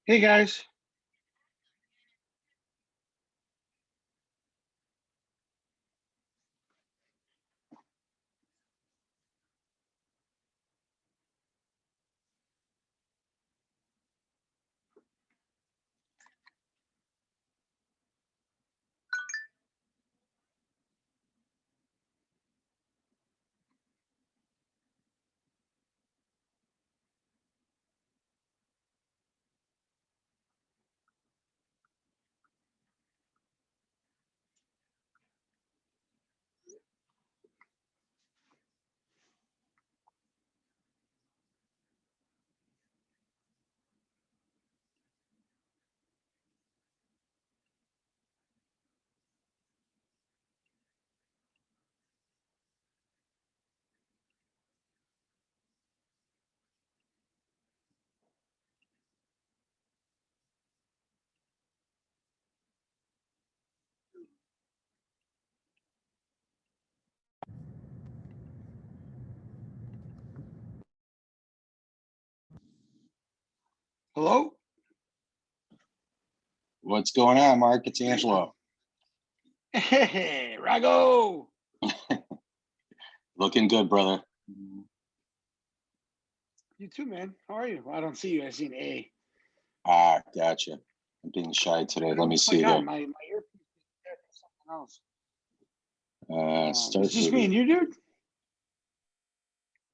Hey guys. Hello? What's going on, Mark? It's Angelo. Hey, Rago. Looking good, brother. You too, man. How are you? I don't see you. I see an A. Ah, gotcha. I'm being shy today. Let me see God, here. my earpiece is dead for something else. Start It's just video. me and you, dude?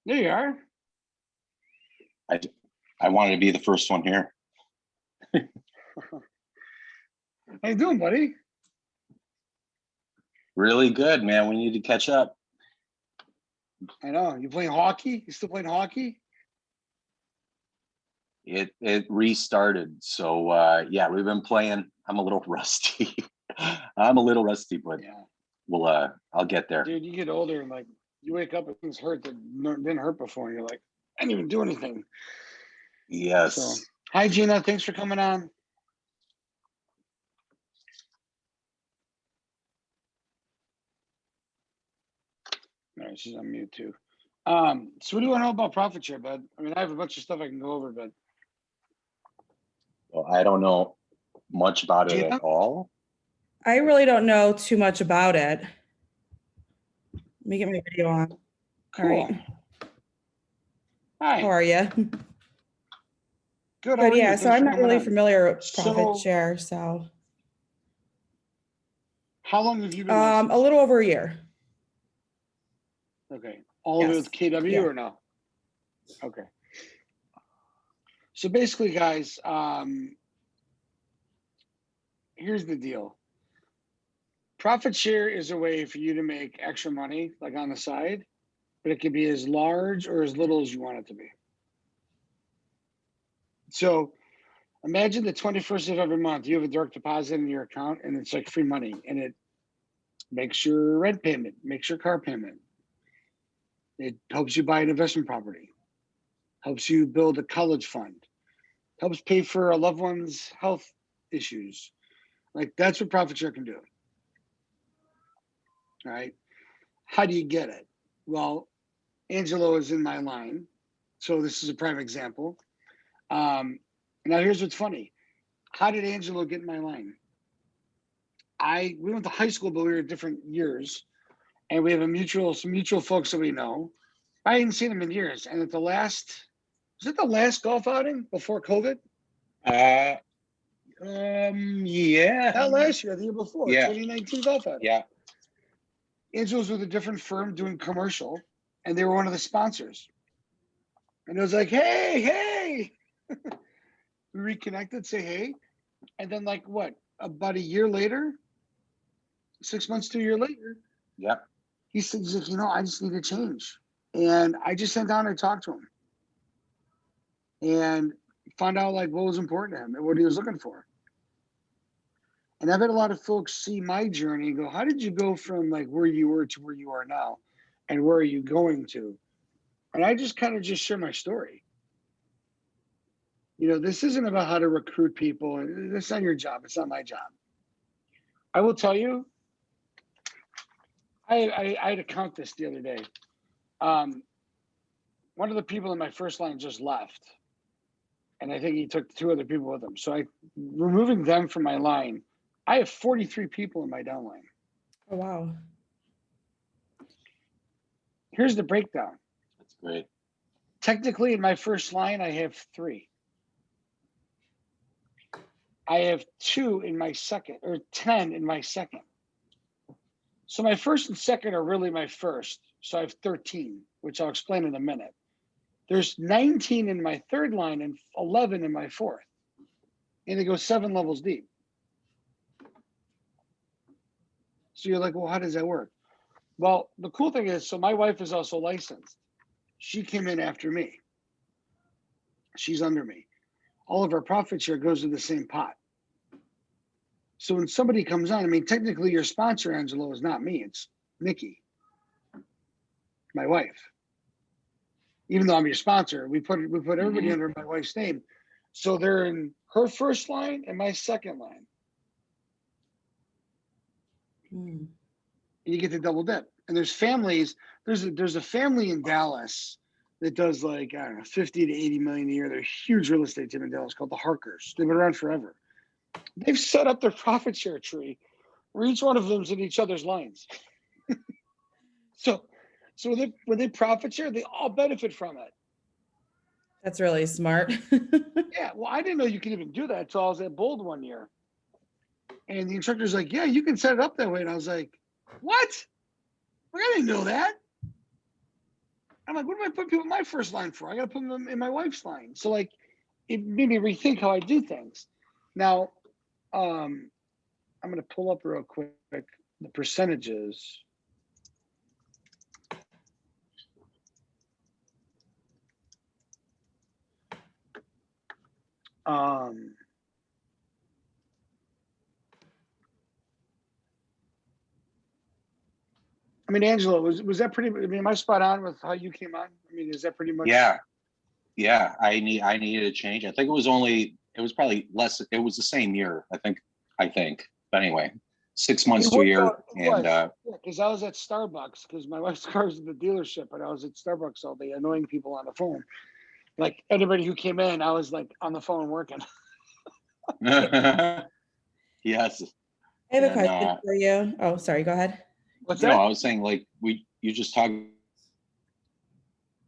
There you are. I wanted to be the first one here. How you doing, buddy? Really good, man. We need to catch up. I know. You playing hockey? You still playing hockey? It restarted. So yeah, we've been playing. I'm a little rusty. I'm a little rusty, but Yeah. we'll I'll get there. Dude, you get older and like you wake up and things hurt that didn't hurt before. And you're like, I didn't even do anything. Yes. So, hi, Gina. Thanks for coming on. All right, she's on mute too. So what do you want to know about profit share, bud? I mean, I have a bunch of stuff I can go over, but Well, I don't know much about it Gina? at all. I really don't know too much about it. Let me get my video on. Cool. All right. Hi. How are you? Good. How are Good. Yeah. you? So Thanks I'm for not coming really on. familiar with profit So- share. So How long have you been a licensed? little over a year. Okay. All of it Yes. with KW Yeah. or no? Okay. So basically, guys, here's the deal. Profit share is a way for you to make extra money, like on the side, but it can be as large or as little as you want it to be. So imagine the 21st of every month, you have a direct deposit in your account and it's like free money and it makes your rent payment, makes your car payment. It helps you buy an investment property, helps you build a college fund, helps pay for a loved one's health issues. Like that's what profit share can do. All right. How do you get it? Well, Angelo is in my line. So this is a prime example. Now here's what's funny. How did Angelo get in my line? We went to high school, but we were different years. And we have some mutual folks that we know. I hadn't seen him in years. And at was it the last golf outing before COVID? Yeah. Not last year, the year before, Yeah. 2019 golf outing. Yeah. Angelo's with a different firm doing commercial, and they were one of the sponsors. And it was like, hey. We reconnected, say hey. And then like what, about a year later, 6 months to a year later, Yep. he's like, I just need to change. And I just sat down and talked to him and found out like what was important to him and what he was looking for. And I've had a lot of folks see my journey and go, how did you go from like where you were to where you are now? And where are you going to? And I just kind of just share my story. This isn't about how to recruit people. And it's not your job. It's not my job. I will tell you, I had to count this the other day. One of the people in my first line just left. and I think he took 2 other people with him. So removing them from my line, I have 43 people in my downline. Oh, wow. Here's the breakdown. That's great. Technically, in my first line, I have 3. I have 2 in my second, or 10 in my second. So my first and second are really my first. So I have 13, which I'll explain in a minute. There's 19 in my third line and 11 in my fourth. And they go 7 levels deep. So you're like, well, how does that work? Well, the cool thing is, so my wife is also licensed. She came in after me. She's under me. All of our profit share goes to the same pot. So when somebody comes on, I mean, technically your sponsor, Angelo, is not me. It's Nikki, my wife. Even though I'm your sponsor, we put everybody under my wife's name. So they're in her first line and my second line. Mm. You get the double dip. And there's families. There's a family in Dallas that does like, I don't know, 50 to 80 million a year. They're a huge real estate team in Dallas called the Harkers. They've been around forever. They've set up their profit share tree where each one of them's in each other's lines. So when they profit share, they all benefit from it. That's really smart. Yeah, well, I didn't know you could even do that until I was at Bold one year. And the instructor's like, yeah, you can set it up that way. And I was like, what? Like, I didn't know that. I'm like, what do I put people in my first line for? I got to put them in my wife's line. So like, it made me rethink how I do things. Now, I'm going to pull up real quick the percentages. I mean, Angelo, was that pretty? I mean, am I spot on with how you came on? I mean, is that pretty much? Yeah. I needed a change. I think it was probably less. It was the same year. I think. But anyway, 6 months to a year, and because I was at Starbucks because my wife's car's at the dealership, and I was at Starbucks all day annoying people on the phone. Like anybody who came in, I was like on the phone working. yes. I have a question for you. Oh, sorry. Go ahead. What's that? I was saying like you just talked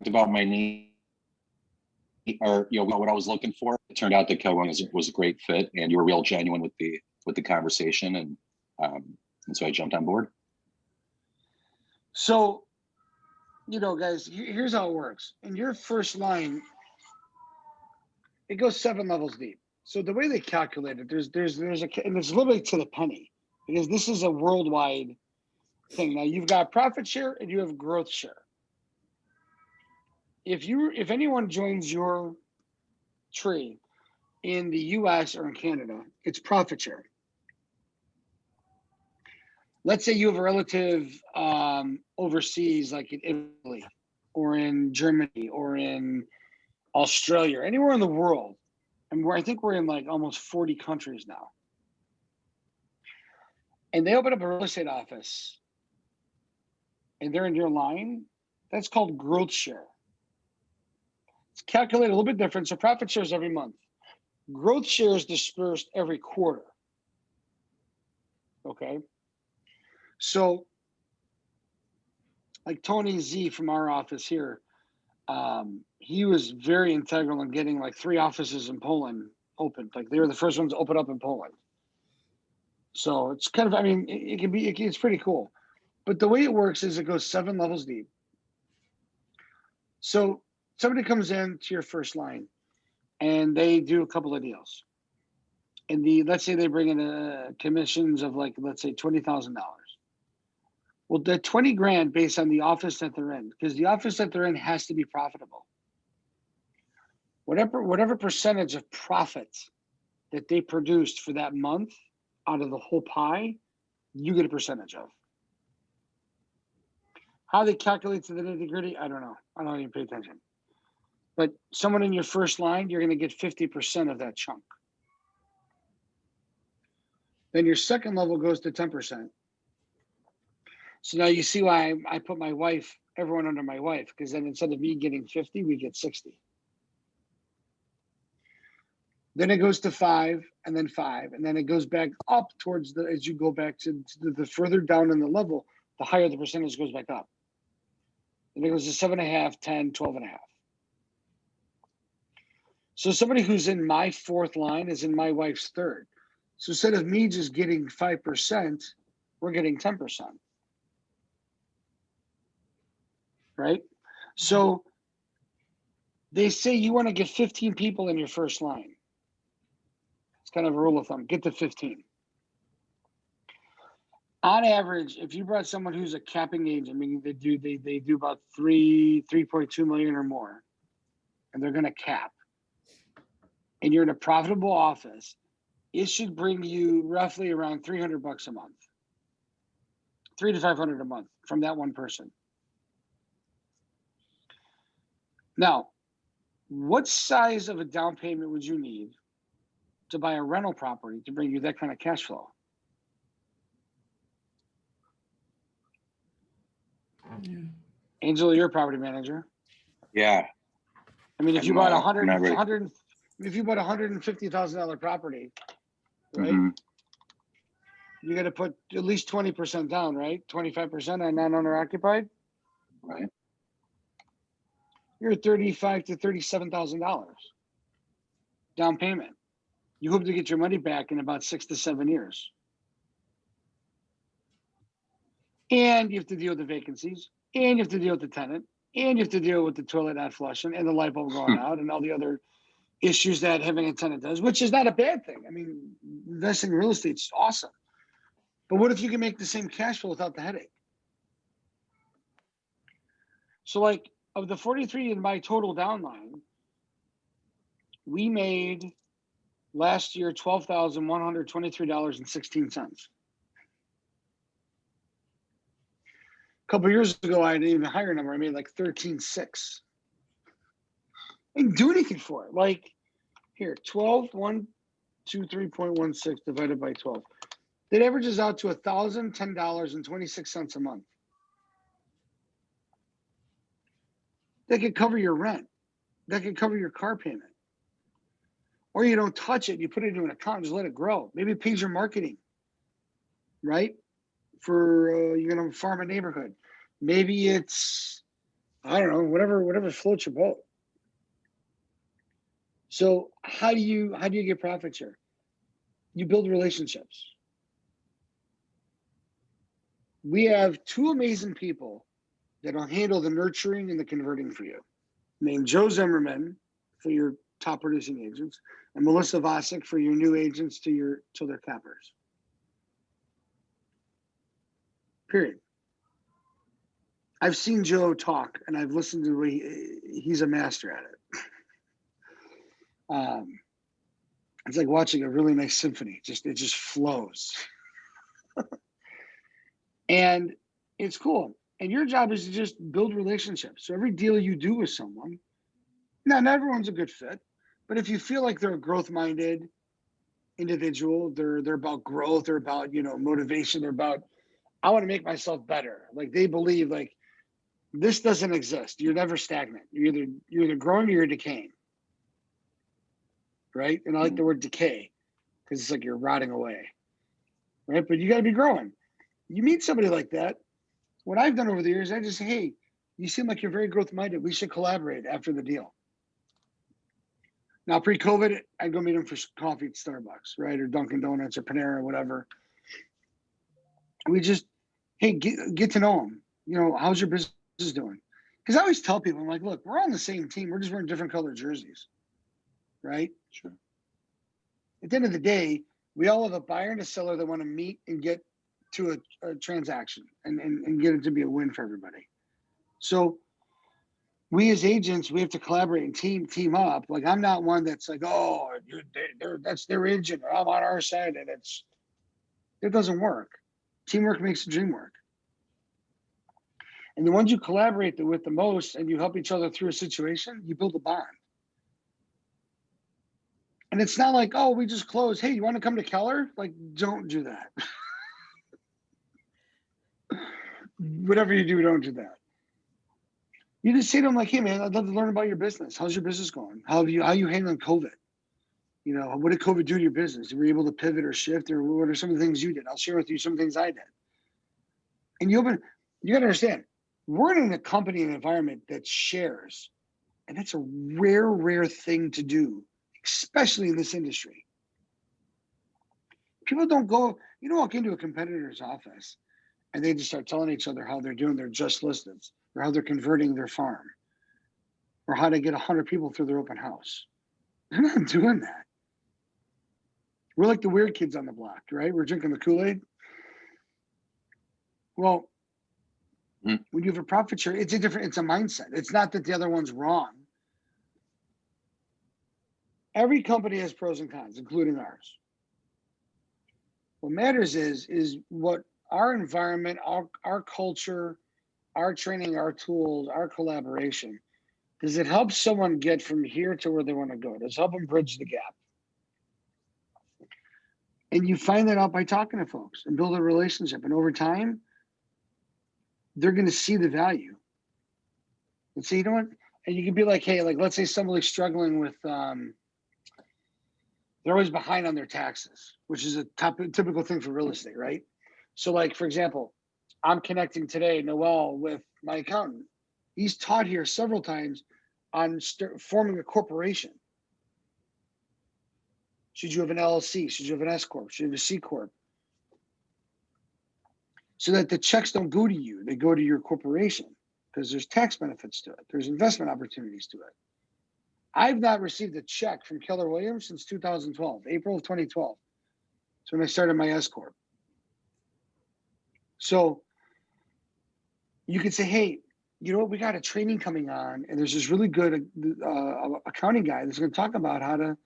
about my need, or what I was looking for. It turned out that Kilwan was a great fit, and you were real genuine with the conversation, and so I jumped on board. So, guys, here's how it works. In your first line, it goes 7 levels deep. So the way they calculate it, there's and it's literally to the penny, because this is a worldwide thing. Now you've got profit share and you have growth share. If anyone joins your tree in the US or in Canada, it's profit share. Let's say you have a relative overseas, like in Italy or in Germany or in Australia, anywhere in the world. And I think we're in like almost 40 countries now. And they open up a real estate office and they're in your line. That's called growth share. It's calculated a little bit different. So profit share is every month. Growth share is dispersed every quarter. Okay. So like Tony Z from our office here, he was very integral in getting like 3 offices in Poland opened. Like they were the first ones to open up in Poland. So it's kind of, I mean, it's pretty cool. But the way it works is it goes 7 levels deep. So somebody comes in to your first line and they do a couple of deals. And let's say they bring in commissions of like, let's say $20,000. Well, the 20 grand based on the office that they're in, because the office that they're in has to be profitable. Whatever percentage of profit that they produced for that month out of the whole pie, you get a percentage of. How they calculate to the nitty-gritty, I don't know. I don't even pay attention. But someone in your first line, you're going to get 50% of that chunk. Then your second level goes to 10%. So now you see why I put everyone under my wife, because then instead of me getting 50, we get 60. Then it goes to 5, and then 5, and then it goes back up towards the, as you go back to the further down in the level, the higher the percentage goes back up. And it goes to 7.5, 10, 12.5. So somebody who's in my 4th line is in my wife's 3rd. So instead of me just getting 5%, we're getting 10%. Right? So they say you want to get 15 people in your first line. It's kind of a rule of thumb. Get to 15. On average, if you brought someone who's a capping agent, meaning they do about 3.2 million or more, and they're going to cap, and you're in a profitable office, it should bring you roughly around $300 a month, $300 to $500 a month from that one person. Now, what size of a down payment would you need to buy a rental property to bring you that kind of cash flow? Yeah. Angela, you're a property manager. Yeah. I mean, if you I'm, bought I'm not ready. if you bought $150,000 property, right? Mhm. You got to put at least 20% down, right? 25% on non-owner occupied. Right. You're at $35,000 to $37,000 down payment. You hope to get your money back in about 6 to 7 years. And you have to deal with the vacancies, and you have to deal with the tenant, and you have to deal with the toilet not flushing and the light bulb going out and all the other issues that having a tenant does, which is not a bad thing. I mean, investing in real estate is awesome. But what if you can make the same cash flow without the headache? So like of the 43 in my total downline, we made last year $12,123.16. A couple of years ago, I had an even higher number. I made like 13.6. I didn't do anything for it. Like here, 123.16 divided by 12. That averages out to $1,010.26 a month. That could cover your rent. That could cover your car payment. Or you don't touch it. You put it into an account, just let it grow. Maybe it pays your marketing, right? For you're gonna farm a neighborhood. Maybe it's, I don't know, whatever floats your boat. So how do you get profits here? You build relationships. We have 2 amazing people that'll handle the nurturing and the converting for you. Named Joe Zimmerman for your top producing agents, and Melissa Vosick for your new agents till they're cappers. Period. I've seen Joe talk, and I've listened to he's a master at it. It's like watching a really nice symphony. It just flows. And it's cool. And your job is to just build relationships. So every deal you do with someone, now not everyone's a good fit, but if you feel like they're a growth-minded individual, they're about growth, they're about, motivation, they're about, I want to make myself better. Like they believe like this doesn't exist. You're never stagnant. You're either growing or you're decaying. Right? And I like the word decay because it's like you're rotting away. Right? But you got to be growing. You meet somebody like that. What I've done over the years, I just say, hey, you seem like you're very growth-minded. We should collaborate after the deal. Now, pre-COVID, I'd go meet them for coffee at Starbucks, right? Or Dunkin' Donuts or Panera or whatever. We just, hey, get to know them. How's your business doing? Because I always tell people, I'm like, look, we're on the same team. We're just wearing different colored jerseys, right? Sure. At the end of the day, we all have a buyer and a seller that want to meet and get to a transaction and get it to be a win for everybody. So we as agents, we have to collaborate and team up. Like I'm not one that's like, oh, that's their agent, or I'm on our side, and it doesn't work. Teamwork makes the dream work. And the ones you collaborate with the most and you help each other through a situation, you build a bond. And it's not like, oh, we just closed. Hey, you want to come to Keller? Like, don't do that. Whatever you do, don't do that. You just say to them like, hey man, I'd love to learn about your business. How's your business going? How you handling COVID? You know, what did COVID do to your business? Were you able to pivot or shift, or what are some of the things you did? I'll share with you some things I did. And you got to understand, we're in a company and environment that shares, and that's a rare thing to do, especially in this industry. People don't go, you don't walk into a competitor's office and they just start telling each other how they're doing their just listings, or how they're converting their farm, or how to get 100 people through their open house. They're not doing that. We're like the weird kids on the block, right? We're drinking the Kool-Aid. Well, when you have a profit share, it's a mindset. It's not that the other one's wrong. Every company has pros and cons, including ours. What matters is what our environment, our culture, our training, our tools, our collaboration, does it help someone get from here to where they want to go? Does it help them bridge the gap? And you find that out by talking to folks and build a relationship. And over time, they're going to see the value. And say, you know what? And you can be like, hey, like, let's say somebody's struggling with, they're always behind on their taxes, which is a typical thing for real estate, right? So like, for example, I'm connecting today, Noel, with my accountant. He's taught here several times on forming a corporation. Should you have an LLC? Should you have an S Corp? Should you have a C Corp? So that the checks don't go to you, they go to your corporation, because there's tax benefits to it. There's investment opportunities to it. I've not received a check from Keller Williams since 2012, April of 2012. So when I started my S Corp. So you could say, hey, you know what, we got a training coming on, and there's this really good accounting guy that's going to talk about how to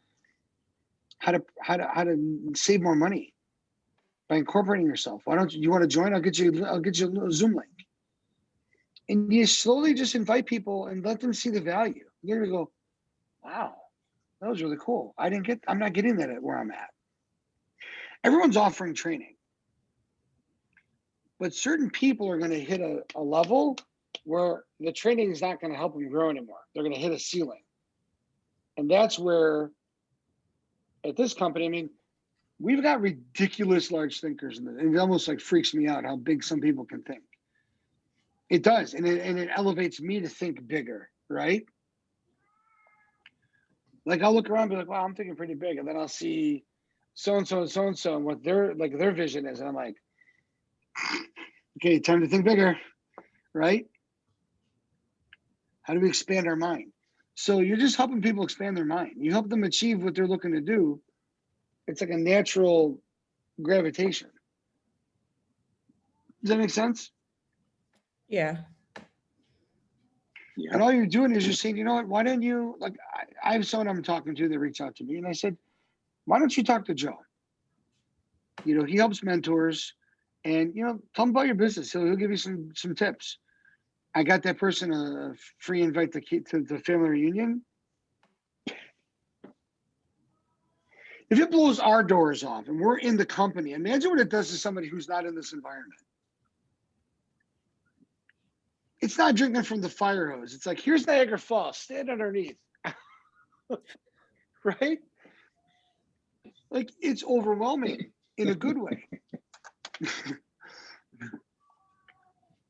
save more money by incorporating yourself. Why don't you want to join? I'll get you a Zoom link. And you slowly just invite people and let them see the value. You're going to go, wow, that was really cool. I'm not getting that at where I'm at. Everyone's offering training, but certain people are going to hit a level where the training is not going to help them grow anymore. They're going to hit a ceiling. And that's where, at this company, I mean, we've got ridiculous large thinkers, and it almost like freaks me out how big some people can think. It does, and it elevates me to think bigger, right? Like I'll look around and be like, wow, I'm thinking pretty big, and then I'll see so-and-so and so-and-so and what their vision is, and I'm like, okay, time to think bigger, right? How do we expand our mind? So you're just helping people expand their mind. You help them achieve what they're looking to do. It's like a natural gravitation. Does that make sense? Yeah. Yeah. And all you're doing is you're saying, you know what, why don't you, like, I have someone I'm talking to that reached out to me, and I said, why don't you talk to Joe? You know, he helps mentors, and, you know, tell him about your business. He'll give you some tips. I got that person a free invite to the family reunion. If it blows our doors off and we're in the company, imagine what it does to somebody who's not in this environment. It's not drinking from the fire hose. It's like, here's Niagara Falls, stand underneath. Right? Like, it's overwhelming in a good way.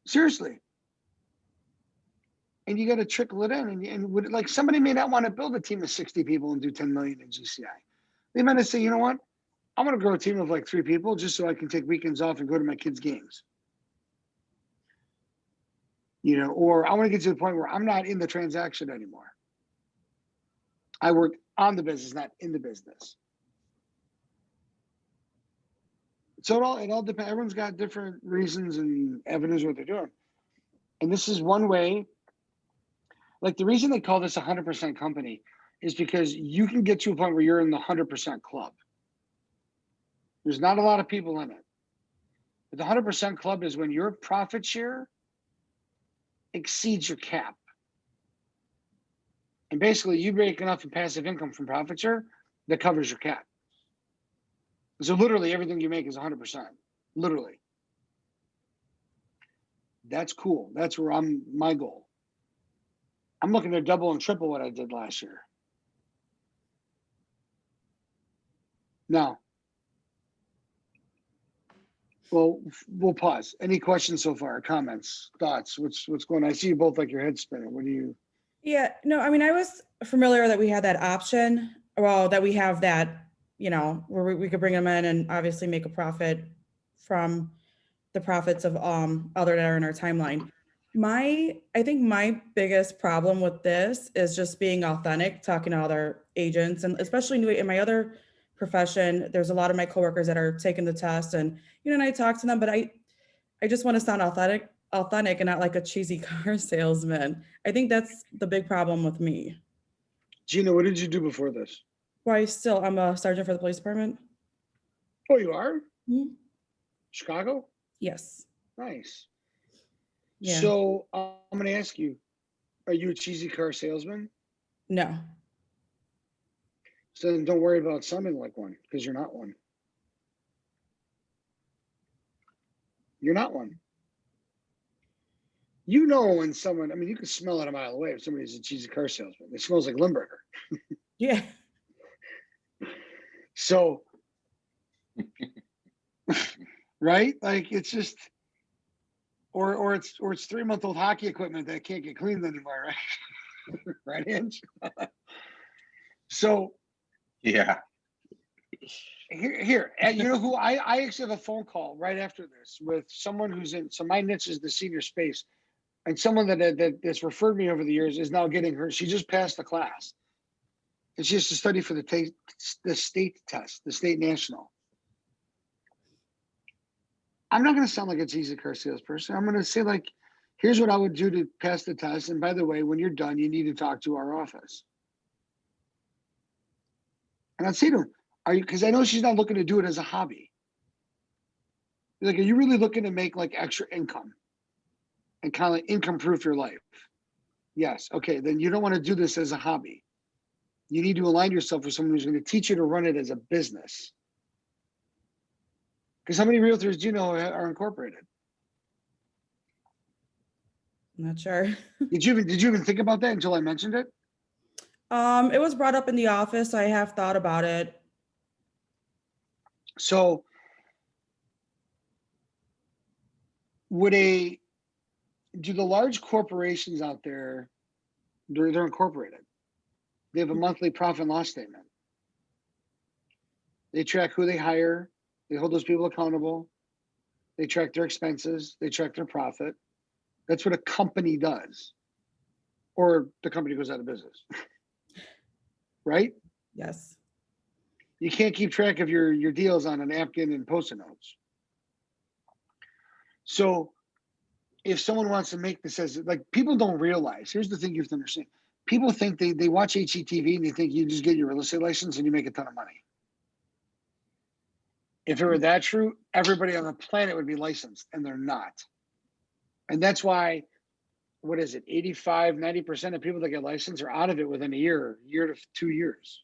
Seriously. And you got to trickle it in. And like, somebody may not want to build a team of 60 people and do 10 million in GCI. They might say, you know what? I'm going to grow a team of like 3 people just so I can take weekends off and go to my kids' games. You know, or I want to get to the point where I'm not in the transaction anymore. I work on the business, not in the business. So it all depends. Everyone's got different reasons and avenues what they're doing. And this is one way. Like, the reason they call this a 100% company is because you can get to a point where you're in the 100% club. There's not a lot of people in it. But the 100% club is when your profit share exceeds your cap. And basically, you break enough in passive income from profit share that covers your cap. So literally everything you make is 100%. Literally. That's cool. That's where my goal. I'm looking to double and triple what I did last year. No. Well, we'll pause. Any questions so far? Comments, thoughts? What's going on? I see you both like your head spinning. What do you? Yeah, no, I mean, I was familiar that we had that option, well, that we have that, where we could bring them in and obviously make a profit from the profits of other that are in our timeline. I think my biggest problem with this is just being authentic, talking to other agents, and especially in my other profession, there's a lot of my coworkers that are taking the test, and and I talk to them, but I just want to sound authentic and not like a cheesy car salesman. I think that's the big problem with me. Gina, what did you do before this? Why still I'm a sergeant for the police department. Oh, you are? Mhm. Chicago? Yes. Nice. Yeah. So I'm going to ask you, are you a cheesy car salesman? No. So then don't worry about sounding like one, because you're not one. You're not one. You know when someone, I mean, you can smell it a mile away if somebody's a cheesy car salesman. It smells like Limburger. Yeah. So, right? Like it's just, or it's 3-month-old hockey equipment that can't get cleaned anymore, right? Right, Ange? So Yeah. here, and you know who I actually have a phone call right after this with someone who's in. So my niche is the senior space, and someone that's referred me over the years is now getting her. She just passed the class, and she has to study for the state test, the state national. I'm not going to sound like a cheesy car salesperson. I'm going to say like, here's what I would do to pass the test. And by the way, when you're done, you need to talk to our office. And I'd say to her, are you? Because I know she's not looking to do it as a hobby. Like, are you really looking to make like extra income and kind of income proof your life? Yes. Okay. Then you don't want to do this as a hobby. You need to align yourself with someone who's going to teach you to run it as a business. Because how many realtors do you know are incorporated? I'm not sure. Did you even think about that until I mentioned it? It was brought up in the office. I have thought about it. So do the large corporations out there, they're incorporated. They have a monthly profit and loss statement. They track who they hire. They hold those people accountable. They track their expenses. They track their profit. That's what a company does. Or the company goes out of business. Right? Yes. You can't keep track of your deals on a napkin and Post-it notes. So if someone wants to make this as, like, people don't realize, here's the thing you have to understand. People think they watch HGTV and they think you just get your real estate license and you make a ton of money. If it were that true, everybody on the planet would be licensed, and they're not. And that's why, what is it, 85, 90% of people that get licensed are out of it within a year to 2 years.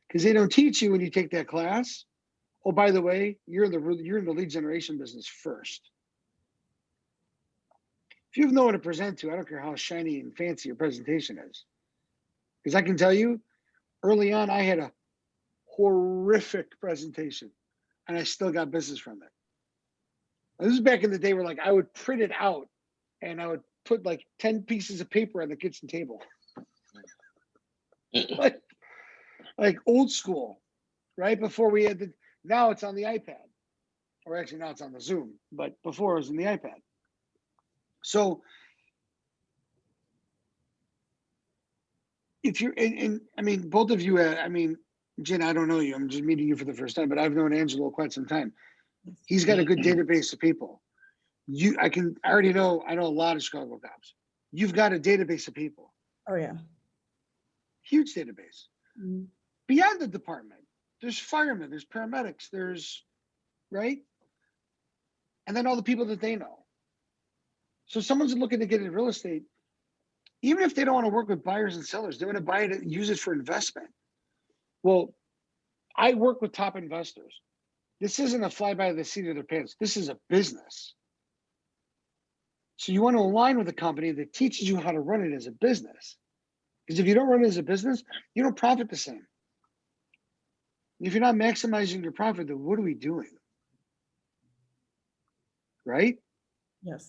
Because they don't teach you when you take that class. Oh, by the way, you're in the lead generation business first. If you have no one to present to, I don't care how shiny and fancy your presentation is. Because I can tell you, early on, I had a horrific presentation, and I still got business from it. This is back in the day where like I would print it out, and I would put like 10 pieces of paper on the kitchen table, like old school, right before we had now it's on the iPad, or actually now it's on the Zoom, but before it was in the iPad. So if you're, and I mean, both of you, I mean, Jen, I don't know you. I'm just meeting you for the first time, but I've known Angelo quite some time. He's got a good database of people. I already know, I know a lot of Chicago cops. You've got a database of people. Oh yeah. Huge database. Mm-hmm. Beyond the department, there's firemen, there's paramedics, there's, right? And then all the people that they know. So someone's looking to get into real estate, even if they don't want to work with buyers and sellers, they want to buy it and use it for investment. Well, I work with top investors. This isn't a fly by the seat of their pants. This is a business. So you want to align with a company that teaches you how to run it as a business. Because if you don't run it as a business, you don't profit the same. If you're not maximizing your profit, then what are we doing? Right? Yes.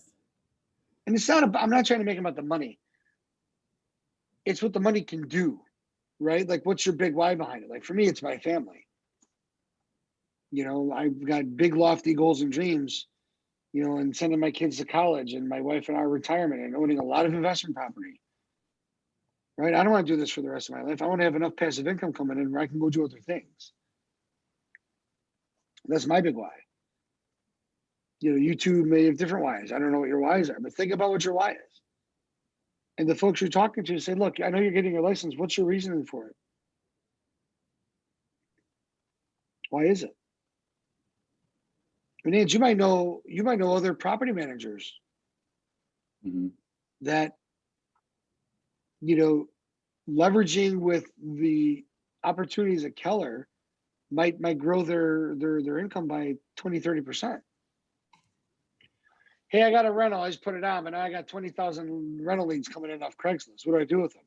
And it's not about, I'm not trying to make it about the money. It's what the money can do, right? Like, what's your big why behind it? Like, for me, it's my family. You know, I've got big lofty goals and dreams, you know, and sending my kids to college and my wife and our retirement and owning a lot of investment property, right? I don't want to do this for the rest of my life. I want to have enough passive income coming in where I can go do other things. That's my big why. You know, you two may have different whys. I don't know what your whys are, but think about what your why is. And the folks you're talking to say, look, I know you're getting your license. What's your reasoning for it? Why is it? And Ange, you might know other property managers that, you know, leveraging with the opportunities at Keller might grow their income by 20, 30%. Hey, I got a rental. I just put it on, but now I got 20,000 rental leads coming in off Craigslist. What do I do with them?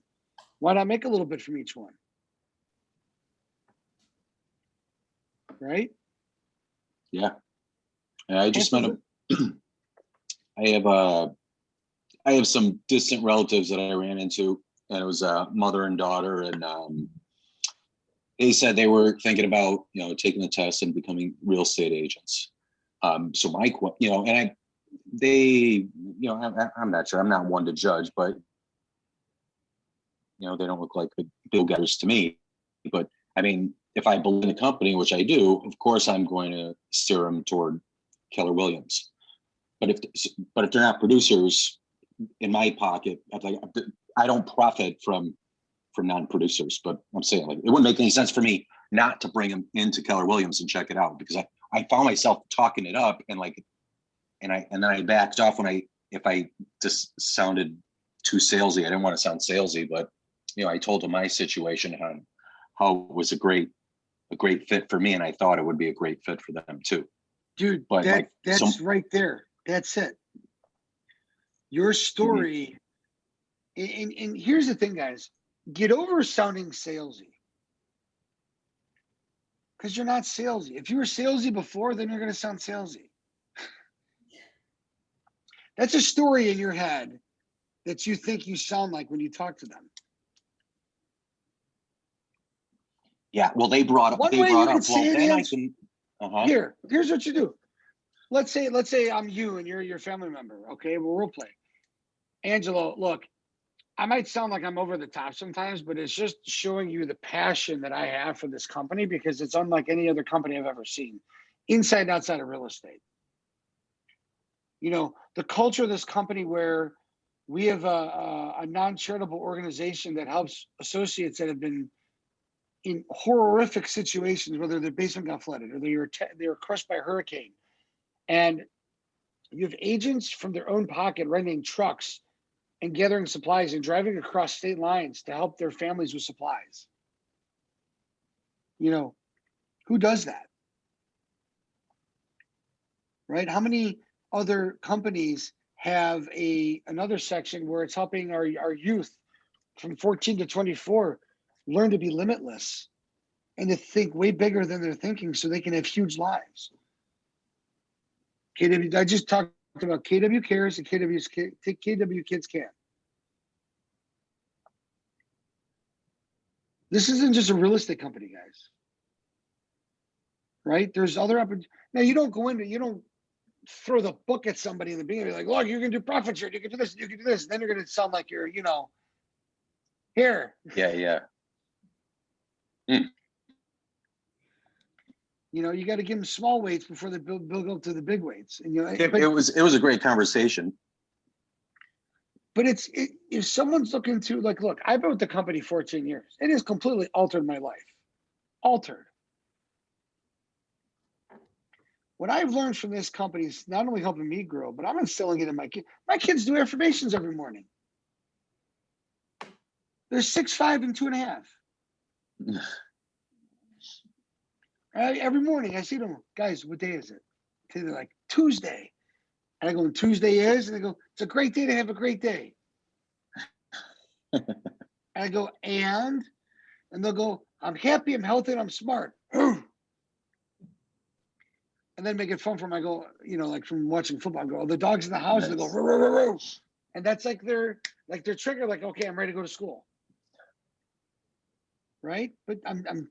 Why not make a little bit from each one? Right? Yeah. And I just met I have some distant relatives that I ran into, and it was a mother and daughter, and they said they were thinking about, you know, taking the test and becoming real estate agents. So my, you know, and you know, I'm not sure. I'm not one to judge, but you know, they don't look like big bill getters to me. But I mean, if I believe in the company, which I do, of course, I'm going to steer them toward Keller Williams. But if they're not producers, in my pocket, I don't profit from non-producers. But I'm saying, like, it wouldn't make any sense for me not to bring them into Keller Williams and check it out, because I found myself talking it up, and then I backed off if I just sounded too salesy. I didn't want to sound salesy, but you know, I told them my situation, how it was a great fit for me, and I thought it would be a great fit for them too. Dude, but that's right there. That's it. Your story, and here's the thing, guys, get over sounding salesy. Because you're not salesy. If you were salesy before, then you're going to sound salesy. That's a story in your head that you think you sound like when you talk to them. Yeah, well, they brought up, well, then I can, here's what you do. Let's say I'm you and you're your family member. Okay, we'll role play. Angelo, look, I might sound like I'm over the top sometimes, but it's just showing you the passion that I have for this company, because it's unlike any other company I've ever seen, inside and outside of real estate. You know, the culture of this company, where we have a non-charitable organization that helps associates that have been in horrific situations, whether their basement got flooded or they were crushed by a hurricane. And you have agents from their own pocket renting trucks and gathering supplies and driving across state lines to help their families with supplies. You know, who does that? Right? How many other companies have another section where it's helping our youth from 14 to 24 learn to be limitless and to think way bigger than they're thinking, so they can have huge lives? KW, I just talked about KW Cares and KW Kids Can. This isn't just a real estate company, guys. Right? There's other opportunities. Now, you don't throw the book at somebody in the beginning, like, look, you can do profit share, you can do this, you can do this. Then you're going to sound like you're, here. Yeah. You know, you got to give them small weights before they build up to the big weights. And it was a great conversation. But if someone's looking to, like, look, I've been with the company 14 years. It has completely altered my life. Altered. What I've learned from this company is not only helping me grow, but I'm instilling it in my kids. My kids do affirmations every morning. They're 6'5" and 2.5. Every morning I see them, guys, what day is it? They're like, Tuesday. And I go, Tuesday is? And they go, it's a great day to have a great day. And I go, and they'll go, I'm happy, I'm healthy, and I'm smart. and then make it fun for them. I go, like from watching football, I go, oh, the dog's in the house. They go, Nice. row, row, row, row. And that's like their trigger. Like, okay, I'm ready to go to school, right? But I'm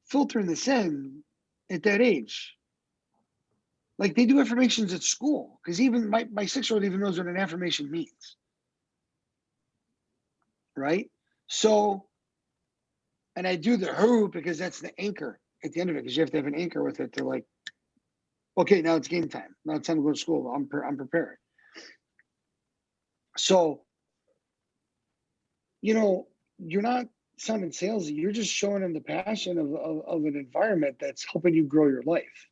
filtering this in at that age. Like they do affirmations at school because even my 6-year-old even knows what an affirmation means, right? So, and I do the who because that's the anchor at the end of it because you have to have an anchor with it to like, okay, now it's game time. Now it's time to go to school. I'm prepared. So, you're not sounding salesy. You're just showing them the passion of an environment that's helping you grow your life.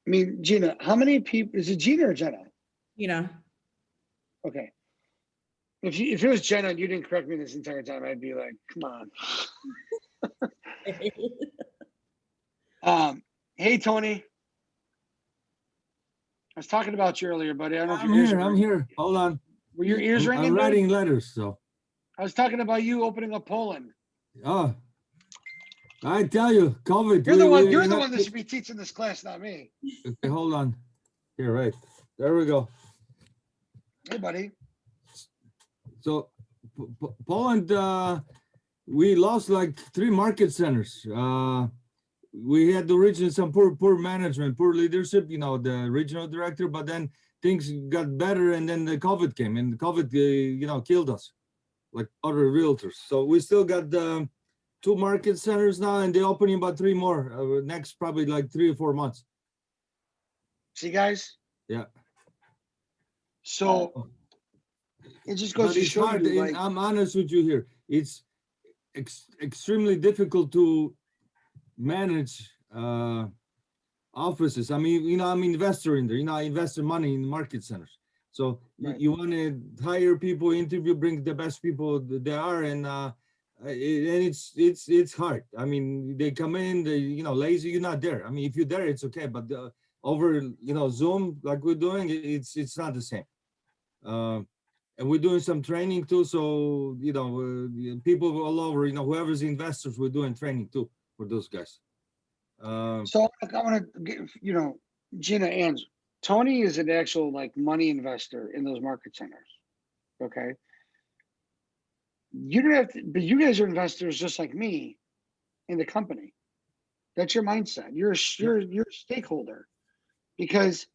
I mean, Gina, how many people, is it Gina or Jenna? Okay. If it was Jenna and you didn't correct me this entire time, I'd be like, come on. Hey, Tony. I was talking about you earlier, buddy. I don't know if your ears are I'm ringing. here. Hold on. Were your ears ringing? I'm dude? writing letters, so. I was talking about you opening up Poland. Oh, I tell you, COVID. You're the one. You're the one that should be teaching this class, not me. Okay, hold on. Here, right. There we go. Hey, buddy. So Poland, we lost like 3 market centers. We had originally some poor management, poor leadership, the regional director, but then things got better and then the COVID came and COVID, killed us like other realtors. So we still got 2 market centers now and they're opening about 3 more next probably like 3 or 4 months. See, guys? Yeah. So it just goes But to it's show hard, you, and like, I'm honest with you here. It's extremely difficult to manage offices. I mean, I'm an investor in there. I invest in money in market centers. So Right. you want to hire people, interview, bring the best people there are, and it's hard. I mean, they come in, they lazy. You're not there. I mean, if you're there, it's okay. But over Zoom like we're doing, it's not the same. And we're doing some training too. So people all over. Whoever's investors, we're doing training too for those guys. so I want to get, Gina and Tony is an actual like money investor in those market centers. Okay. You don't have to, but you guys are investors just like me in the company. That's your mindset. You're a stakeholder because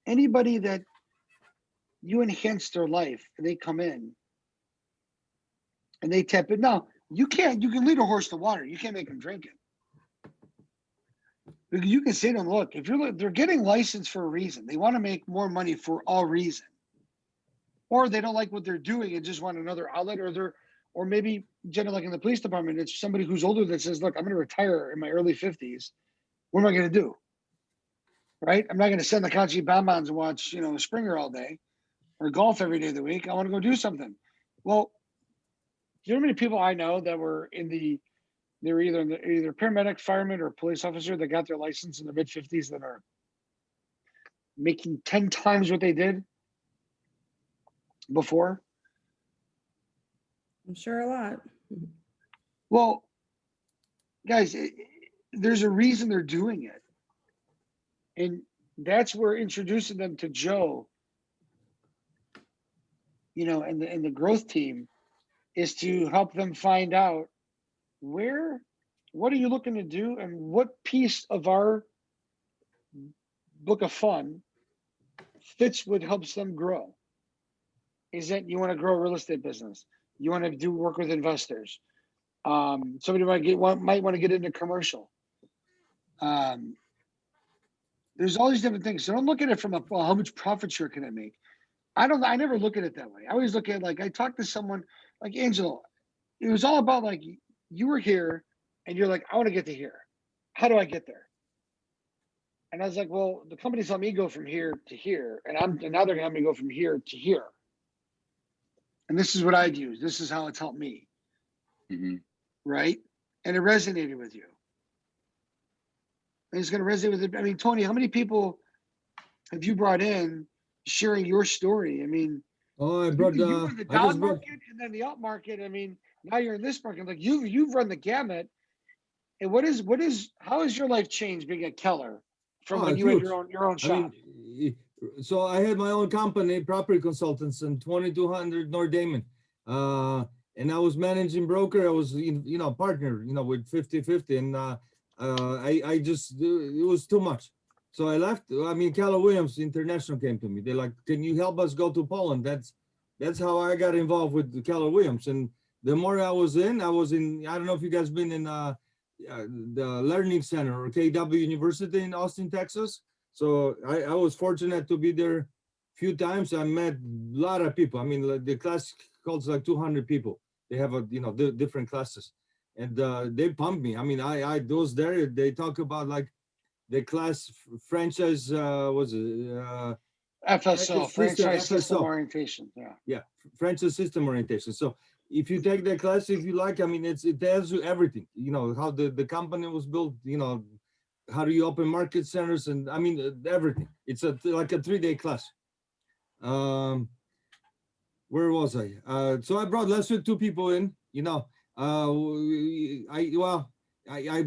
anybody that you enhance their life, they come in and they tap it. Now you can lead a horse to water. You can't make them drink it. You can say to them, look, they're getting licensed for a reason. They want to make more money for a reason. Or they don't like what they're doing and just want another outlet, or maybe like in the police department, it's somebody who's older that says, look, I'm going to retire in my early 50s. What am I going to do? Right? I'm not going to sit on the couch, eat bonbons and watch, Springer all day or golf every day of the week. I want to go do something. Well, you know how many people I know that were they were either paramedic, fireman, or police officer that got their license in their mid 50s that are making 10 times what they did before? I'm sure a lot. Well, guys, there's a reason they're doing it. And that's where introducing them to Joe, and the growth team is to help them find out what are you looking to do and what piece of our book of fun fits what helps them grow. Is that you want to grow a real estate business? You want to do work with investors? Somebody might want to get into commercial. There's all these different things. So don't look at it from how much profit share can I make? I never look at it that way. I always look at I talked to someone like Angelo. It was all about like you were here and you're like, I want to get to here. How do I get there? And I was like, well, the company's let me go from here to here, and now they're gonna have me go from here to here. And this is what I'd use. This is how it's helped me. Mm-hmm. Right? And it resonated with you. And it's going to resonate with it. I mean, Tony, how many people have you brought in sharing your story? I mean, Oh, I you brought were the down market and then the up market. I mean, Now you're in this market. Like you've run the gamut. And how has your life changed being a Keller from Oh, when you had huge. your own I mean, shop? so I had my own company, property consultants, in 2200 North Damon. And I was managing broker. I was, partner, with 50-50. And I just, it was too much. So I left. I mean, Keller Williams International came to me. They're like, can you help us go to Poland? That's how I got involved with the Keller Williams. And the more I was in, I don't know if you guys been in the Learning Center or KW University in Austin, Texas. So I was fortunate to be there a few times. I met a lot of people. I mean, like, the class holds like 200 people. They have different classes, and they pumped me. I mean, I was there. They talk about like the class franchise was FSO, franchise system FSO. orientation. Yeah. Franchise system orientation. So if you take that class, if you like, I mean, it tells you everything. How the company was built. How do you open market centers, and I mean everything. It's like a 3-day class. Where was I? So I brought less than 2 people in. I've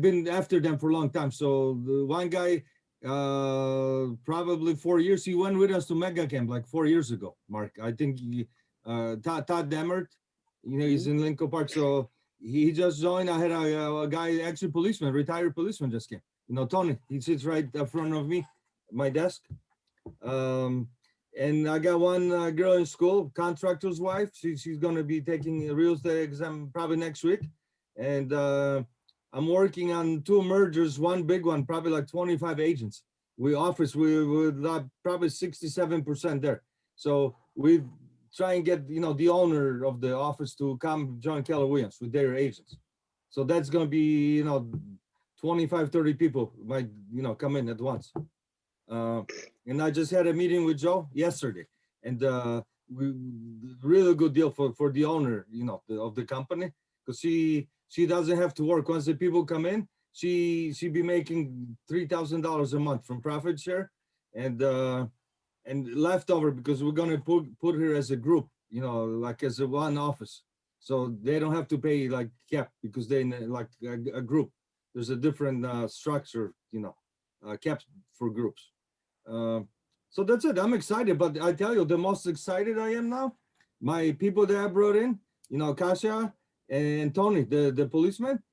been after them for a long time. So the one guy, probably 4 years, he went with us to Mega Camp like 4 years ago. Mark, I think Todd Demert, he's in Lincoln Park. So he just joined. I had a guy, actually policeman, retired policeman, just came. Tony, he sits right in front of me, my desk. And I got one girl in school, contractor's wife. She's going to be taking a real estate exam probably next week. And I'm working on 2 mergers, one big one, probably like 25 agents. We would probably 67% there. So we try and get, the owner of the office to come join Keller Williams with their agents. So that's going to be, 25, 30 people might, come in at once. And I just had a meeting with Joe yesterday, and we really good deal for the owner, of the company, because she doesn't have to work. Once the people come in, she be making $3,000 a month from profit share, and leftover, because we're gonna put her as a group, like as a one office, so they don't have to pay like cap, because they like a group. There's a different structure, caps for groups. So that's it. I'm excited, but I tell you, the most excited I am now, my people that I brought in, Kasia and Tony, the policeman.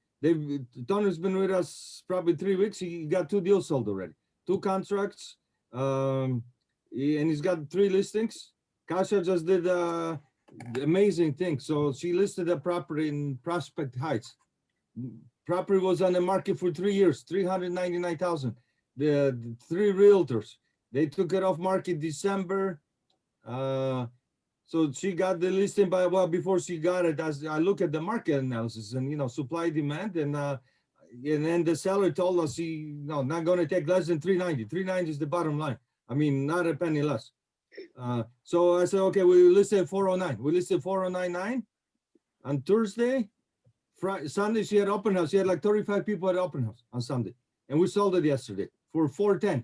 Tony's been with us probably 3 weeks. He got 2 deals sold already, 2 contracts, and he's got 3 listings. Kasia just did amazing thing. So she listed a property in Prospect Heights. Property was on the market for 3 years, 399,000. The 3 realtors, they took it off market December. So she got the listing before she got it, as I look at the market analysis and supply demand, and then the seller told us not going to take less than 390. 390 is the bottom line. I mean, not a penny less. So I said, okay, we listed 409. We listed 409.9 on Thursday. Sunday she had open house. She had like 35 people at open house on Sunday, and we sold it yesterday for 410,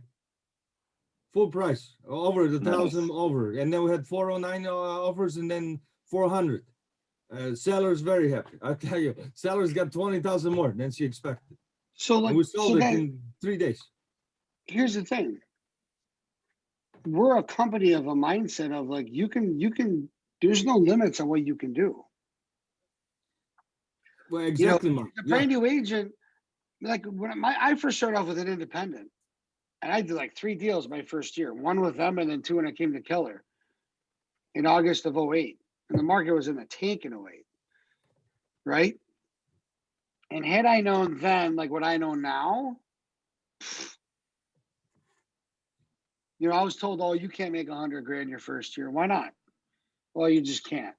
full price, over the 1,000 over. And then we had 409 offers, and then 400. Seller's very happy. I tell you, sellers got 20,000 more than she expected. So and we sold it in 3 days. Here's the thing. We're a company of a mindset of like, you can, there's no limits on what you can do. Well, exactly, Mark. The brand new agent, like when I first started off with an independent, and I did like 3 deals my first year, 1 with them and then 2 when I came to Keller in August of 08. And the market was in the tank in 08, right? And had I known then, like what I know now, I was told, oh, you can't make $100,000 your first year. Why not? Well, you just can't.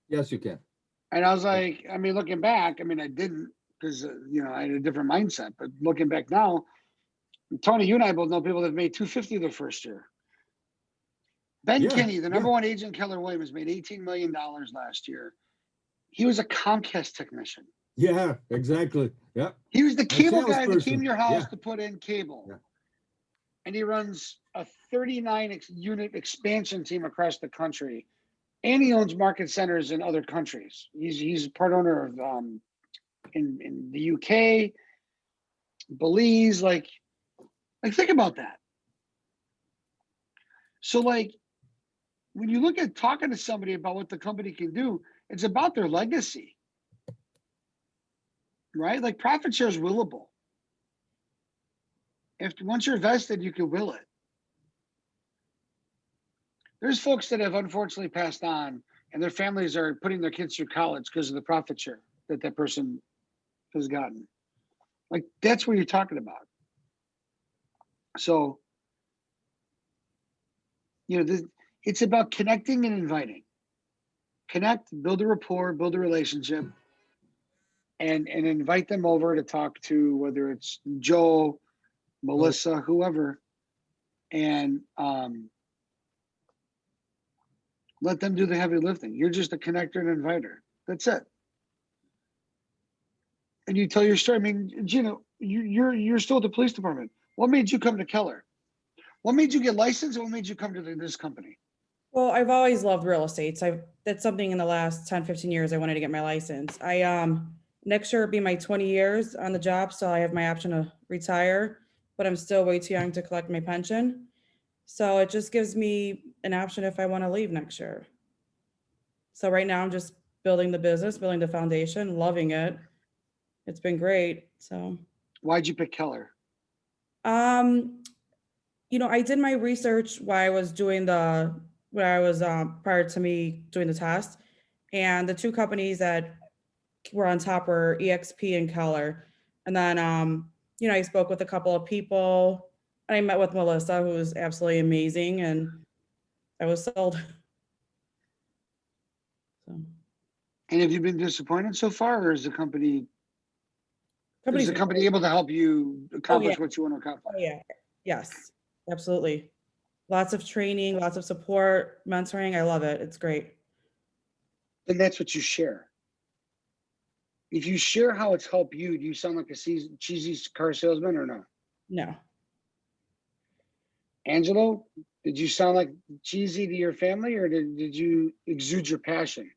Yes, you can. And I was like, I mean, looking back, I mean, I didn't, because, I had a different mindset. But looking back now, Tony, you and I both know people that have made $250,000 their first year. Ben Kinney, the number 1 agent, Keller Williams, made $18 million last year. He was a Comcast technician. Yeah, exactly. Yeah. He was the cable guy that came to your house Yeah. to put in cable. Yeah. And he runs a 39 unit expansion team across the country and he owns market centers in other countries. He's part owner of in the UK, Belize. Like think about that. So like when you look at talking to somebody about what the company can do, it's about their legacy, right? Like profit share is willable. If once you're vested, you can will it. There's folks that have unfortunately passed on, and their families are putting their kids through college because of the profit share that person has gotten. Like that's what you're talking about. So, it's about connecting and inviting. Connect, build a rapport, build a relationship, and invite them over to talk to, whether it's Joe, Melissa, whoever, and let them do the heavy lifting. You're just a connector and inviter. That's it. And you tell your story. I mean, Gino, you're still at the police department. What made you come to Keller? What made you get licensed? And what made you come to this company? Well, I've always loved real estate. So that's something in the last 10, 15 years I wanted to get my license. Next year will be my 20 years on the job, so I have my option to retire, but I'm still way too young to collect my pension. So it just gives me an option if I want to leave next year. So right now I'm just building the business, building the foundation, loving it. It's been great. So why'd you pick Keller? I did my research while I was doing prior to me doing the test, and the two companies that were on top were EXP and Keller. And then, I spoke with a couple of people. I met with Melissa, who was absolutely amazing, and I was sold. So. And have you been disappointed so far, or is the company able to help you accomplish what you want to accomplish? Oh, yeah. Yes, absolutely. Lots of training, lots of support, mentoring. I love it. It's great. And that's what you share. If you share how it's helped you, do you sound like a cheesy car salesman or no? No. Angelo, did you sound like cheesy to your family, or did you exude your passion?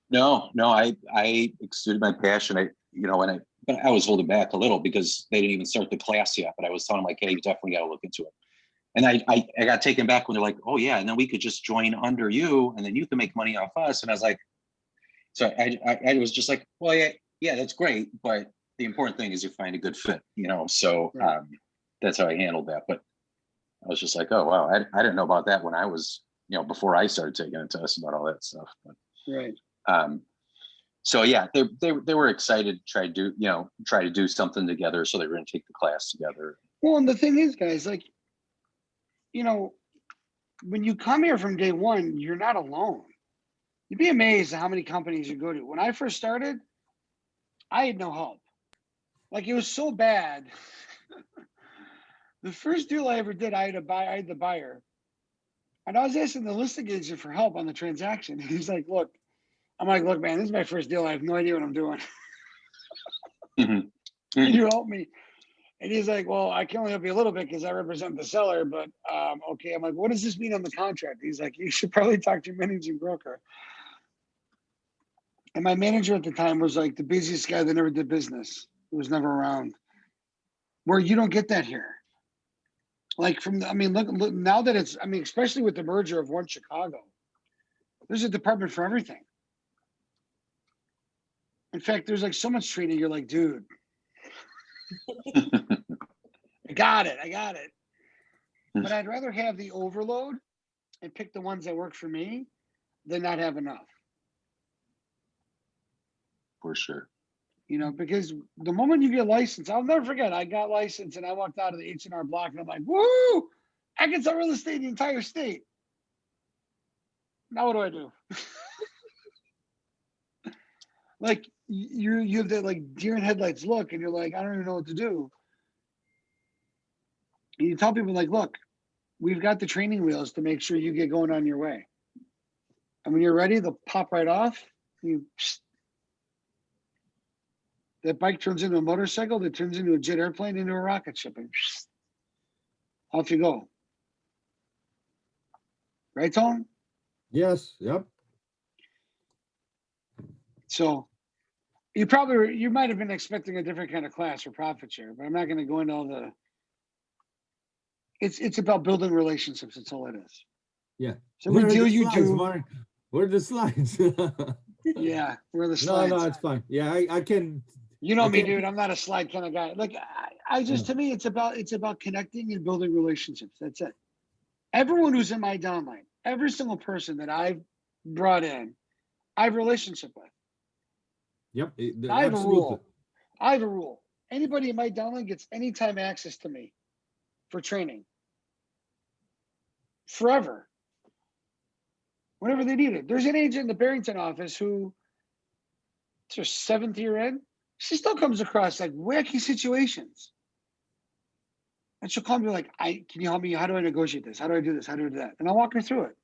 No, I exuded my passion. But I was holding back a little because they didn't even start the class yet. But I was telling them like, hey, you definitely got to look into it. And I got taken back when they're like, oh yeah, and then we could just join under you, and then you can make money off us. And I was like, so I was just like, well, yeah, that's great, but the important thing is you find a good fit, So Right. That's how I handled that. But I was just like, oh wow, I didn't know about that when I was, before I started taking a test about all that stuff. But, Right. So yeah, they were excited to try to do something together. So they were going to take the class together. Well, and the thing is, guys, like, when you come here from day one, you're not alone. You'd be amazed at how many companies you go to. When I first started, I had no help. Like, it was so bad. The first deal I ever did, I had the buyer. And I was asking the listing agent for help on the transaction. He's like, look, I'm like, look, man, this is my first deal. I have no idea what I'm doing. Mhm. Can you help me? And he's like, well, I can only help you a little bit because I represent the seller, but okay. I'm like, what does this mean on the contract? He's like, you should probably talk to your managing broker. And my manager at the time was like the busiest guy that never did business. He was never around. Where you don't get that here. Like look now that it's, especially with the merger of One Chicago, there's a department for everything. In fact, there's like so much training. You're like, dude, I got it. But I'd rather have the overload and pick the ones that work for me than not have enough. For sure. Because the moment you get licensed, I'll never forget, I got licensed and I walked out of the H&R Block and I'm like, woo, I can sell real estate in the entire state. Now what do I do? Like you have that like deer in headlights look and you're like, I don't even know what to do. And you tell people like, look, we've got the training wheels to make sure you get going on your way. And when you're ready, they'll pop right off. That bike turns into a motorcycle, that turns into a jet airplane, into a rocket ship, and off you go. right, Tone? Yes, yep. So you might have been expecting a different kind of class for profit share, but I'm not going to go into all the. It's about building relationships. That's all it is. Yeah. So we Where are deal the you slides, do. Mark? Where are the slides? Yeah, we're the No, slides. no, it's fine. Yeah, I can. You know I me, can- dude. I'm not a slide kind of guy. Like I just Yeah. to me, it's about connecting and building relationships. That's it. Everyone who's in my downline, every single person that I've brought in, I have a relationship with. Yep. I have a Absolutely. rule. I have a rule. Anybody in my downline gets anytime access to me for training. Forever. Whenever they need it. There's an agent in the Barrington office who it's her 7th year in. She still comes across like wacky situations. And she'll call me like, can you help me? How do I negotiate this? How do I do this? How do I do that? And I'll walk her through it.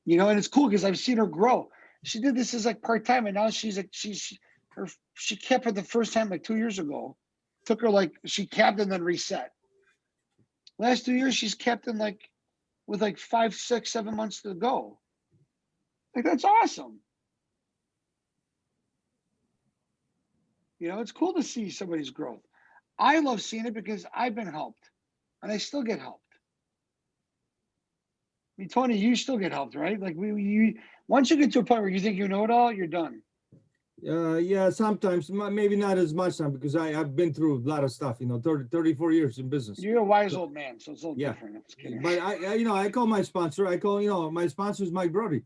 You know, and it's cool because I've seen her grow. She did this as like part-time, and now she's like she kept it the first time like 2 years ago. Took her like she capped and then reset. Last 2 years, she's kept in like with like 5, 6, 7 months to go. Like that's awesome. You know, it's cool to see somebody's growth. I love seeing it because I've been helped, and I still get helped. I mean, Tony, you still get helped, right? Like once you get to a point where you think you know it all, you're done. Yeah, sometimes maybe not as much time because I've been through a lot of stuff, 34 years in business. You're a wise old man, so it's a little Yeah. different. I'm just kidding. But I call my sponsor. I call, my sponsor is Mike Brody.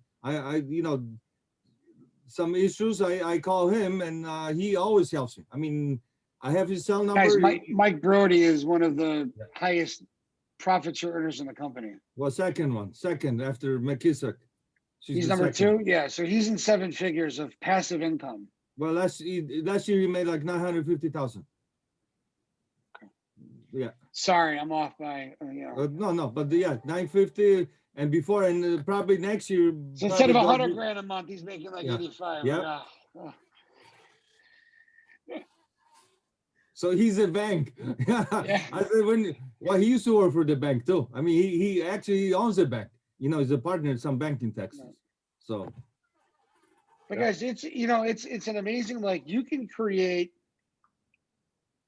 Some issues I call him, and he always helps me. I mean, I have his cell number. Guys, Mike Brody is one of the highest profit share earners in the company. Well, second after McKissick. He's number 2. Yeah, so he's in 7 figures of passive income. Well, last year he made like 950,000. Yeah. Sorry, I'm off by No, but 950, and before, and probably next year. So instead of 100 grand a month, he's making like 85. Yeah. Like, So he's a bank. Yeah. I said he used to work for the bank too. I mean, he actually owns a bank. He's a partner in some bank in Texas. So. But guys, it's an amazing, like you can create,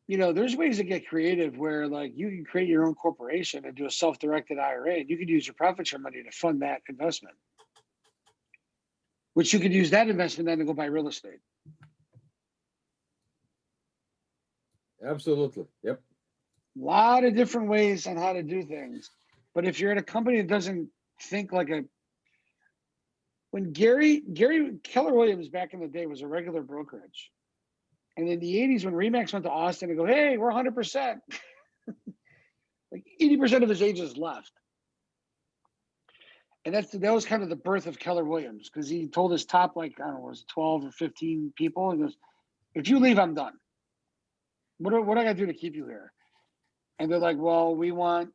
there's ways to get creative where like you can create your own corporation and do a self-directed IRA, and you could use your profit share money to fund that investment, which you could use that investment then to go buy real estate. Absolutely. Yep. A lot of different ways on how to do things. But if you're at a company that doesn't think like when Gary Keller Williams back in the day was a regular brokerage. And in the 80s, when Remax went to Austin and go, hey, we're 100%, like 80% of his agents left. And that was kind of the birth of Keller Williams, because he told his top, like, I don't know, it was 12 or 15 people. He goes, if you leave, I'm done. What do I got to do to keep you here? And they're like, well, we want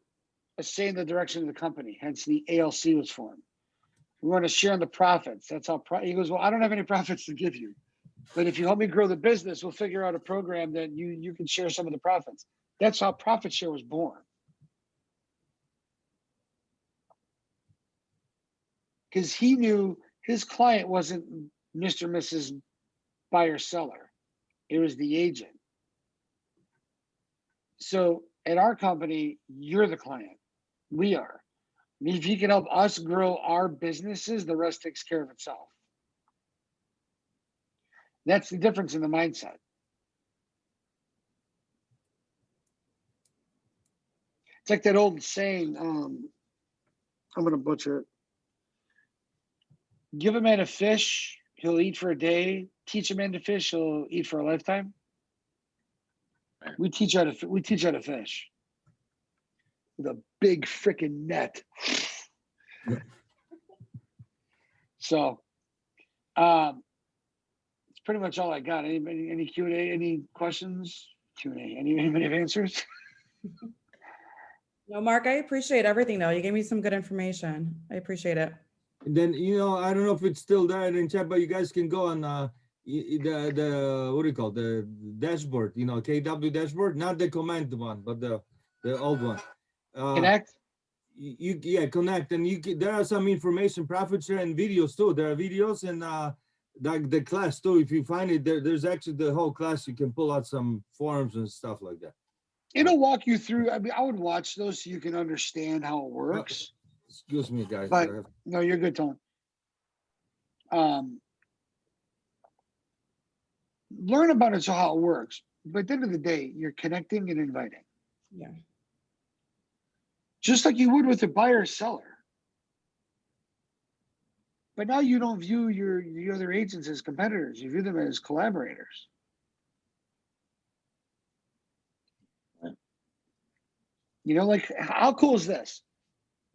a say in the direction of the company. Hence the ALC was formed. We want to share in the profits. That's how he goes, well, I don't have any profits to give you. But if you help me grow the business, we'll figure out a program that you can share some of the profits. That's how profit share was born. Because he knew his client wasn't Mr. and Mrs. buyer seller. It was the agent. So at our company, you're the client. We are. If you can help us grow our businesses, the rest takes care of itself. That's the difference in the mindset. It's like that old saying, I'm going to butcher it. Give a man a fish, he'll eat for a day. Teach a man to fish, he'll eat for a lifetime. We teach how to fish with a big freaking net. So, it's pretty much all I got. Any Q&A? Any questions? Q&A? Anybody have answers? No, Mark, I appreciate everything though. You gave me some good information. I appreciate it. And then, I don't know if it's still there in chat, but you guys can go on the what do you call the dashboard, KW dashboard, not the command one, but the the old one. Connect? Yeah, connect, and there are some information, profit share, and videos too. There are videos and like the class too. If you find it, there's actually the whole class. You can pull out some forms and stuff like that. It'll walk you through. I mean, I would watch those so you can understand how it works. Excuse me, guys. But no, you're good, Tone. Learn about it, so how it works. But at the end of the day, you're connecting and inviting. Yeah. Just like you would with a buyer or seller. But now you don't view the other agents as competitors. You view them as collaborators. Right. You know, like, how cool is this?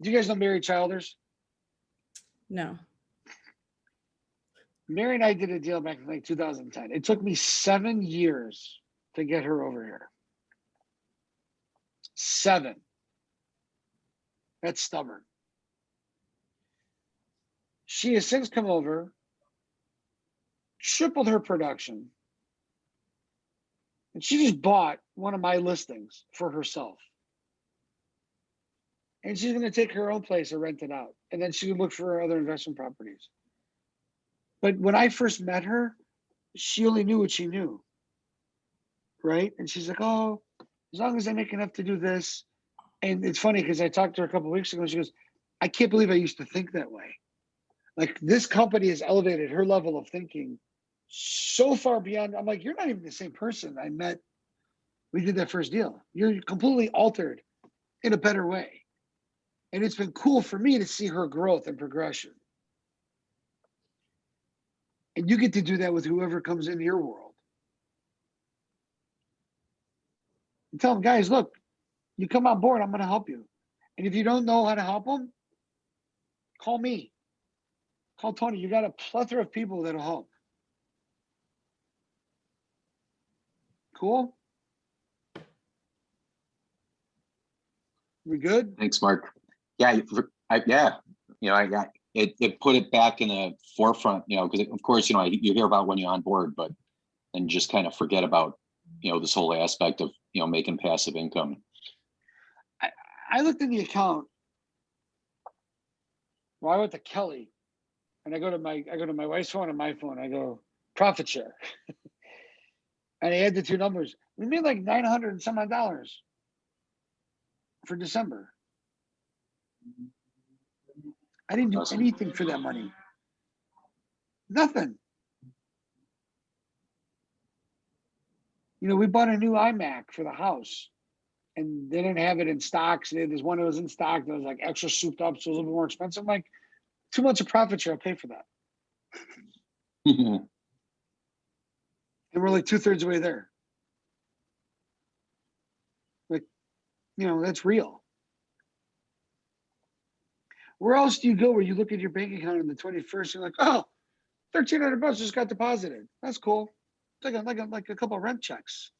Do you guys know Mary Childers? No. Mary and I did a deal back in like 2010. It took me 7 years to get her over here. 7. That's stubborn. She has since come over, tripled her production, and she just bought one of my listings for herself. And she's going to take her own place and rent it out. And then she can look for other investment properties. But when I first met her, she only knew what she knew. Right? And she's like, oh, as long as I make enough to do this. And it's funny because I talked to her a couple of weeks ago. And she goes, I can't believe I used to think that way. Like, this company has elevated her level of thinking so far beyond. I'm like, you're not even the same person I met. We did that first deal. You're completely altered in a better way. And it's been cool for me to see her growth and progression. And you get to do that with whoever comes into your world. And tell them, guys, look, you come on board, I'm going to help you. And if you don't know how to help them, call me. Call Tony. You got a plethora of people that'll help. Cool? We good? Thanks, Mark. Yeah, yeah. You know, it put it back in the forefront. You know, because of course, you know, you hear about when you're on board, but and just kind of forget about, you know, this whole aspect of, you know, making passive income. I looked in the account. Well, I went to Kelly, and I go to my wife's phone and my phone. I go profit share, and I add the two numbers. We made like $900 and some odd dollars for December. I didn't do Awesome. anything for that money. Nothing. You know, we bought a new iMac for the house, and they didn't have it in stock. So there's one that was in stock that was like extra souped up, so it was a little bit more expensive. I'm like, 2 months of profit share, I'll pay for that. And we're like 2/3 way there. Like, you know, that's real. Where else do you go where you look at your bank account on the 21st, you're like, oh, $1,300 just got deposited. That's cool. It's like a couple of rent checks.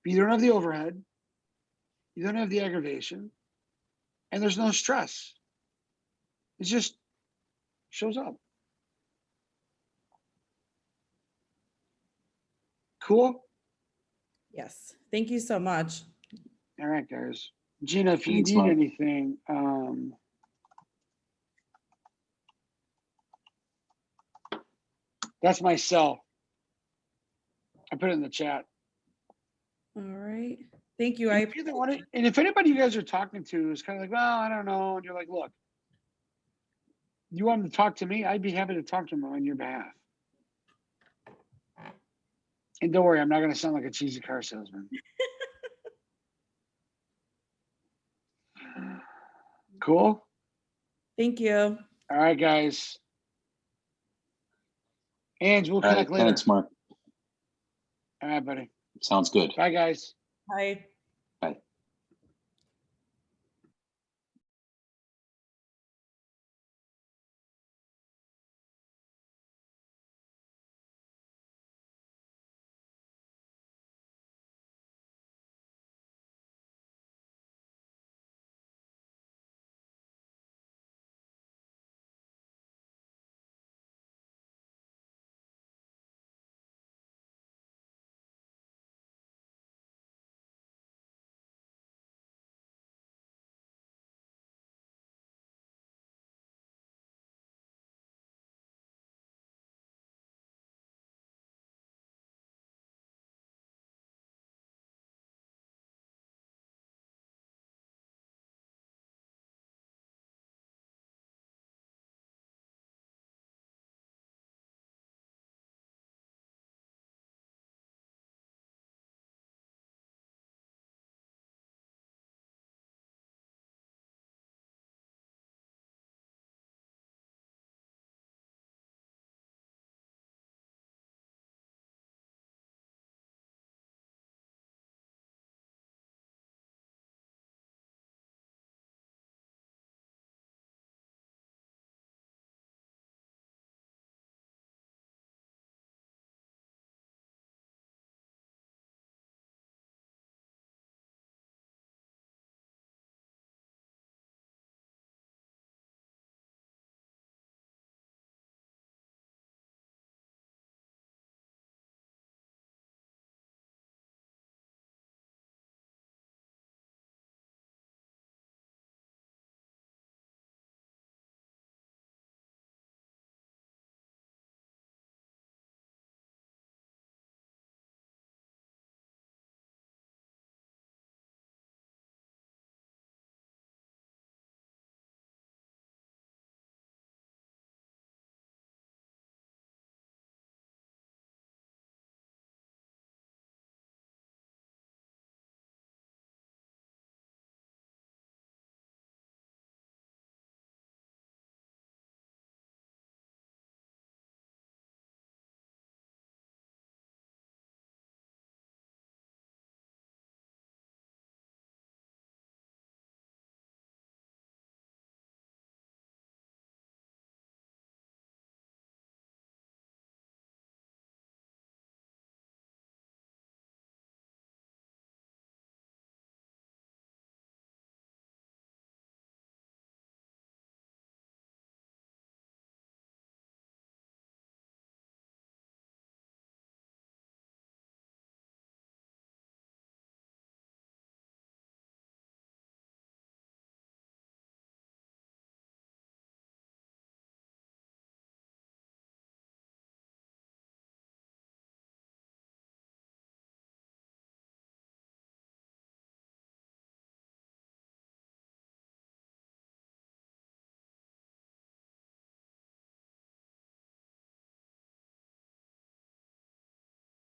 But you don't have the overhead. You don't have the aggravation. And there's no stress. It just shows up. Cool? Yes. Thank you so much. All right, guys. Gina, if you Thanks, need Mark. anything, that's my cell. I put it in the chat. All right. Thank you. And if anybody you guys are talking to is kind of like, well, I don't know, and you're like, look, you want them to talk to me? I'd be happy to talk to them on your behalf. And don't worry, I'm not going to sound like a cheesy car salesman. Cool? Thank you. All right, guys. Ange, we'll All right, connect later. thanks, Mark. All right, buddy. Sounds good. Bye, guys. Bye.